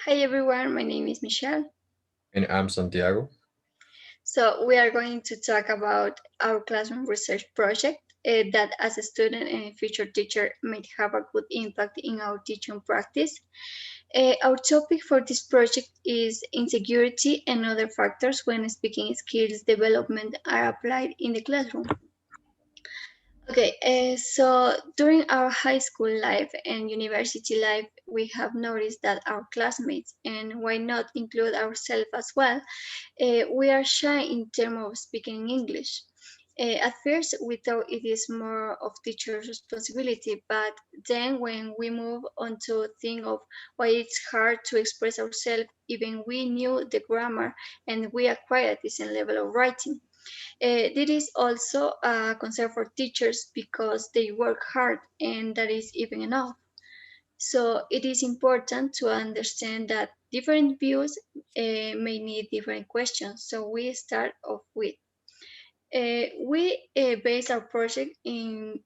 Hi everyone, my name is Mishell. And I'm Santiago. So, we are going to talk about our classroom research project that, as a student and a future teacher, might have a good impact in our teaching practice. Our topic for this project is insecurity and other factors when speaking skills development are applied in the classroom. Okay, so during our high school life and university life, we have noticed that our classmates, and why not include ourselves as well, we are shy in terms of speaking English. At first, we thought it is more of teacher's responsibility, but then when we move on to think of why it's hard to express ourselves, even we knew the grammar and we acquired a decent level of writing. This is also a concern for teachers because they work hard and that is even enough. So it is important to understand that different views may need different questions. So we start off with we base our project in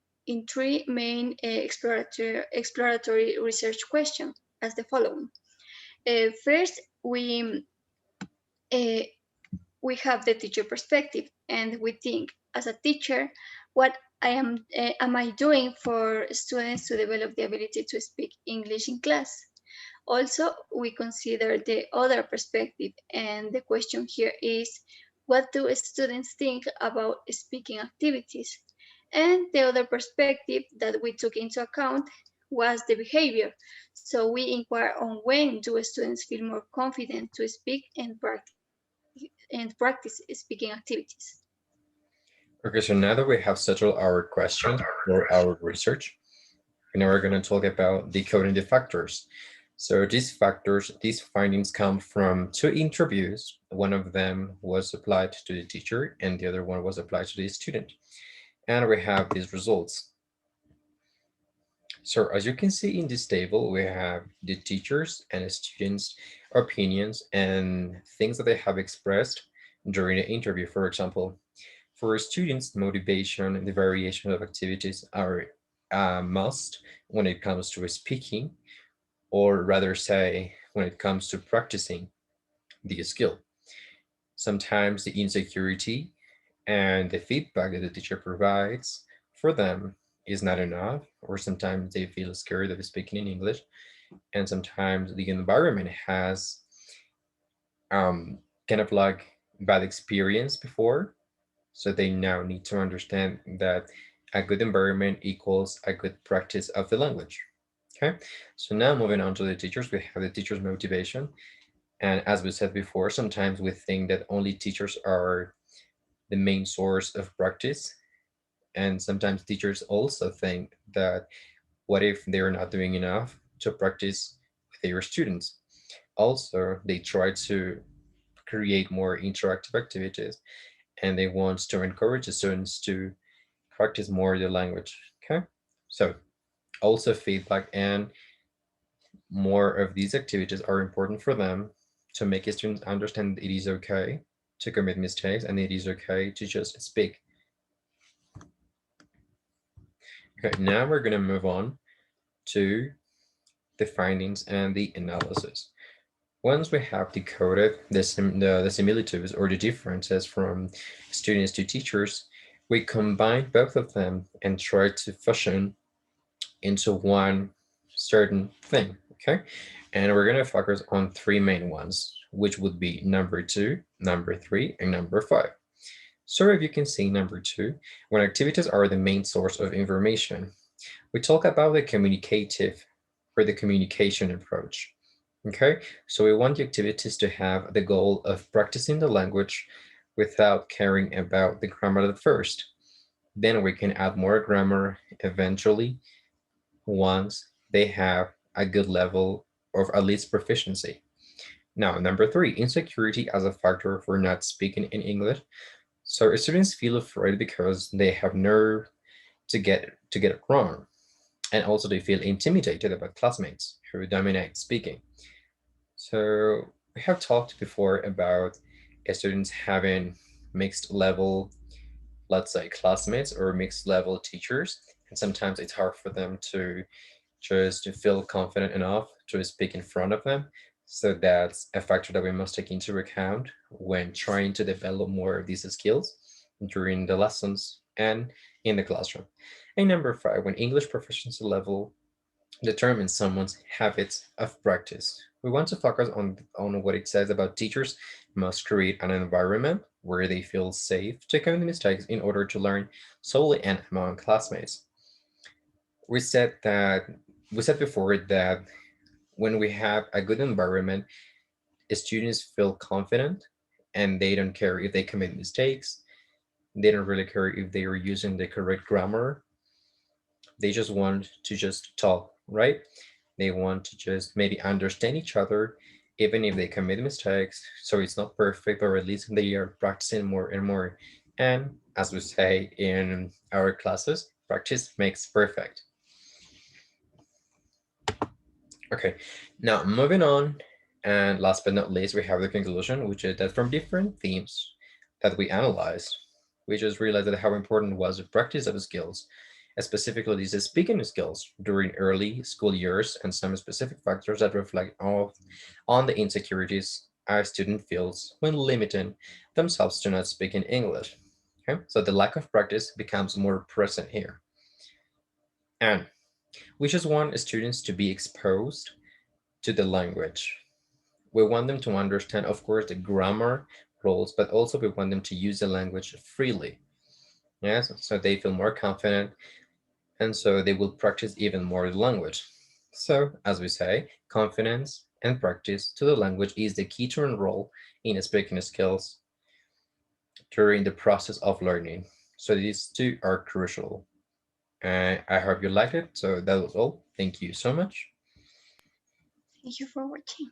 three main exploratory research questions as the following. First, uh, we have the teacher perspective and we think as a teacher what am I doing for students to develop the ability to speak English in class. Also, we consider the other perspective, and the question here is what do students think about speaking activities? And the other perspective that we took into account was the behavior. So we inquire on when do students feel more confident to speak and practice speaking activities. Okay, so now that we have settled our questions for our research, now we're going to talk about decoding the factors. So these factors, these findings come from two interviews. One of them was applied to the teacher and the other one was applied to the student. And we have these results. So as you can see in this table, we have the teachers and the students' opinions and things that they have expressed during the interview. For example, for students, motivation and the variation of activities are a must when it comes to speaking, or rather say, when it comes to practicing the skill. Sometimes the insecurity and the feedback that the teacher provides for them is not enough, or sometimes they feel scared of speaking in English, and sometimes the environment has kind of like bad experience before. So they now need to understand that a good environment equals a good practice of the language. Okay, so now moving on to the teachers, we have the teacher's motivation. And as we said before, sometimes we think that only teachers are the main source of practice. And sometimes teachers also think that what if they're not doing enough to practice with their students? Also, they try to create more interactive activities and they want to encourage the students to practice more the language. Okay, so also feedback and more of these activities are important for them to make students understand it is okay to commit mistakes and it is okay to just speak. Okay, now we're going to move on to the findings and the analysis. Once we have decoded the similitudes or the differences from students to teachers, we combine both of them and try to fusion into one certain thing, okay? And we're going to focus on three main ones, which would be number two, number three, and number five. So if you can see number two, when activities are the main source of information, we talk about the communicative or the communication approach. Okay, so we want the activities to have the goal of practicing the language without caring about the grammar at first. Then we can add more grammar eventually once they have a good level of at least proficiency. Now, number three, insecurity as a factor for not speaking in English. So students feel afraid because they have nerve to get it wrong, and also they feel intimidated about classmates who dominate speaking. So we have talked before about students having mixed level, let's say classmates or mixed level teachers, and sometimes it's hard for them to just to feel confident enough to speak in front of them. So that's a factor that we must take into account when trying to develop more of these skills during the lessons and in the classroom. And number five, when English proficiency level determines someone's habits of practice. We want to focus on what it says about teachers must create an environment where they feel safe to commit mistakes in order to learn solely and among classmates. We said that we said before that when we have a good environment, students feel confident and they don't care if they commit mistakes. They don't really care if they are using the correct grammar. They just want to just talk, right? They want to just maybe understand each other, even if they commit mistakes. So it's not perfect, or at least they are practicing more and more. And as we say in our classes, practice makes perfect. Okay, now moving on. And last but not least, we have the conclusion, which is that from different themes that we analyzed, we just realized that how important was the practice of skills, specifically these speaking skills during early school years, and some specific factors that reflect on the insecurities our student feels when limiting themselves to not speaking English. Okay, so the lack of practice becomes more present here. And we just want students to be exposed to the language. We want them to understand, of course, the grammar rules, but also we want them to use the language freely. Yes, so they feel more confident and so they will practice even more the language. So, as we say, confidence and practice to the language is the key to enroll in speaking skills during the process of learning. So these two are crucial. I hope you liked it. So that was all. Thank you so much. Thank you for watching.